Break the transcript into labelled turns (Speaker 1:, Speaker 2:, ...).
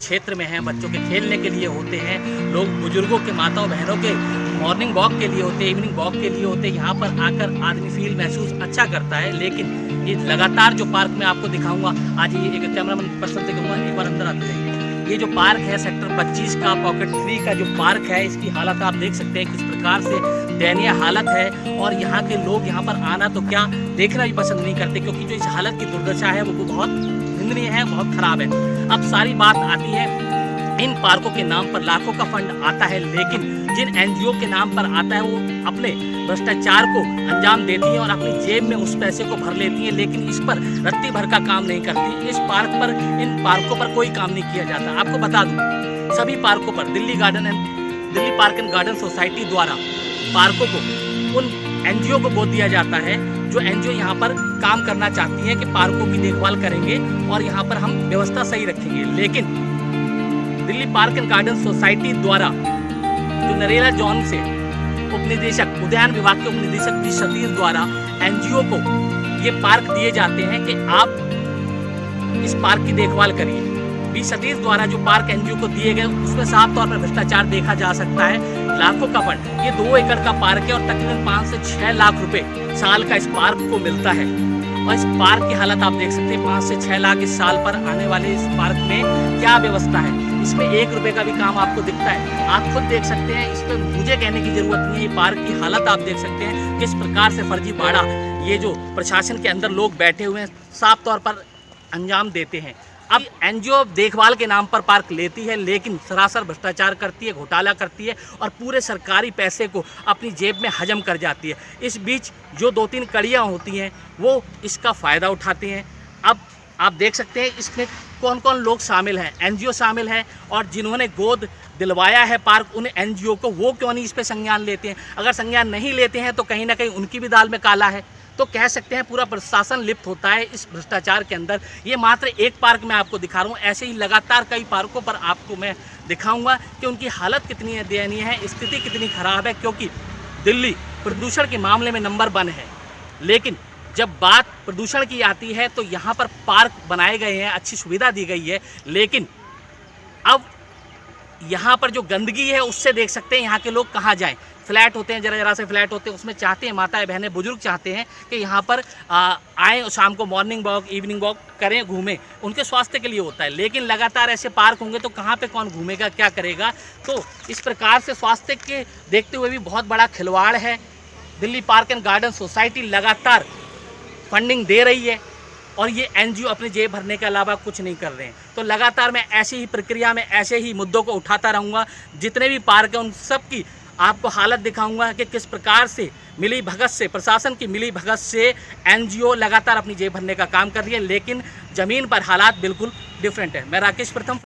Speaker 1: क्षेत्र में हैं, बच्चों के खेलने के लिए होते हैं, लोग बुजुर्गों के, माताओं बहनों के मॉर्निंग वॉक के लिए होते हैं, इवनिंग वॉक के लिए होते हैं। यहाँ पर आकर आदमी फील महसूस अच्छा करता है। लेकिन ये लगातार जो पार्क में आपको दिखाऊंगा, आज ये एक कैमरामैन पर्सन से कहूँगा एक बार अंदर आते जाइए। ये जो पार्क है सेक्टर 25 का पॉकेट 3 का जो पार्क है, इसकी हालत आप देख सकते हैं किस प्रकार से दयनीय हालत है। और यहाँ के लोग यहाँ पर आना तो क्या देखना भी पसंद नहीं करते, क्योंकि जो इस हालत की दुर्दशा है वो बहुत निंदनीय है, बहुत खराब है। अब सारी बात आती है, इन पार्कों के नाम पर लाखों का फंड आता है, लेकिन जिन एनजीओ के नाम पर आता है वो अपने भ्रष्टाचार को अंजाम देती है और अपनी जेब में उस पैसे को भर लेती है, लेकिन इस पर रत्ती भर का काम नहीं करती। इस पार्क पर, इन पार्कों पर कोई काम नहीं किया जाता। आपको बता दूं, सभी पार्कों पर Delhi park and garden society द्वारा पार्कों को उन एनजीओ को गोद दिया जाता है जो एनजीओ यहाँ पर काम करना चाहती है कि पार्कों की देखभाल करेंगे और यहाँ पर हम व्यवस्था सही रखेंगे। लेकिन Delhi park and garden society द्वारा जो नरेला जोन से उपनिदेशक, उद्यान विभाग के उपनिदेशक बी सतीश द्वारा एनजीओ को ये पार्क दिए जाते हैं कि आप इस पार्क की देखभाल करिए। बी सतीश द्वारा जो पार्क एनजीओ को दिए गए उसमें साफ तौर पर भ्रष्टाचार देखा जा सकता है। लाखों का फंड, ये 2 एकड़ का पार्क है और तकरीबन 5 से 6 लाख रुपए साल का इस पार्क को मिलता है। और इस पार्क की हालत आप देख सकते हैं, 5 से 6 लाख इस साल पर आने वाले इस पार्क में क्या व्यवस्था है। इसमें 1 रुपए का भी काम आपको दिखता है। आप खुद देख सकते हैं, इस पर मुझे कहने की जरूरत नहीं है। ये पार्क की हालत आप देख सकते हैं किस प्रकार से फर्जीवाड़ा ये जो प्रशासन के अंदर लोग बैठे हुए हैं साफ तौर पर अंजाम देते हैं। अब एनजीओ देखभाल के नाम पर पार्क लेती है, लेकिन सरासर भ्रष्टाचार करती है, घोटाला करती है और पूरे सरकारी पैसे को अपनी जेब में हजम कर जाती है। इस बीच जो 2-3 कड़ियाँ होती हैं वो इसका फ़ायदा उठाते हैं। अब आप देख सकते हैं इसमें कौन कौन लोग शामिल हैं। एनजीओ शामिल हैं, और जिन्होंने गोद दिलवाया है पार्क उन एनजीओ को, वो क्यों नहीं इस पर संज्ञान लेते हैं। अगर संज्ञान नहीं लेते हैं तो कहीं ना कहीं उनकी भी दाल में काला है। तो कह सकते हैं पूरा प्रशासन लिप्त होता है इस भ्रष्टाचार के अंदर। ये मात्र एक पार्क मैं आपको दिखा रहा हूँ, ऐसे ही लगातार कई पार्कों पर आपको मैं दिखाऊंगा कि उनकी हालत कितनी दयनीय है, स्थिति कितनी खराब है। क्योंकि दिल्ली प्रदूषण के मामले में नंबर 1 है, लेकिन जब बात प्रदूषण की आती है तो यहाँ पर पार्क बनाए गए हैं, अच्छी सुविधा दी गई है, लेकिन अब यहाँ पर जो गंदगी है उससे देख सकते हैं यहाँ के लोग कहाँ जाएं। फ्लैट होते हैं, जरा से फ्लैट होते हैं, उसमें चाहते हैं माताएं बहनें बुजुर्ग चाहते हैं कि यहाँ पर आएँ, शाम को मॉर्निंग वॉक इवनिंग वॉक करें, घूमें, उनके स्वास्थ्य के लिए होता है। लेकिन लगातार ऐसे पार्क होंगे तो कहाँ पे कौन घूमेगा, क्या करेगा। तो इस प्रकार से स्वास्थ्य के देखते हुए भी बहुत बड़ा खिलवाड़ है। Delhi park and garden society लगातार फंडिंग दे रही है और ये एनजीओ अपनी जेब भरने के अलावा कुछ नहीं कर रहे हैं। तो लगातार मैं ऐसी ही प्रक्रिया में ऐसे ही मुद्दों को उठाता रहूँगा। जितने भी पार्क हैं उन सब की आपको हालत दिखाऊंगा कि किस प्रकार से मिली भगत से, प्रशासन की मिली भगत से एनजीओ लगातार अपनी जेब भरने का काम कर रही है, लेकिन ज़मीन पर हालात बिल्कुल डिफरेंट है। मैं राकेश प्रथम।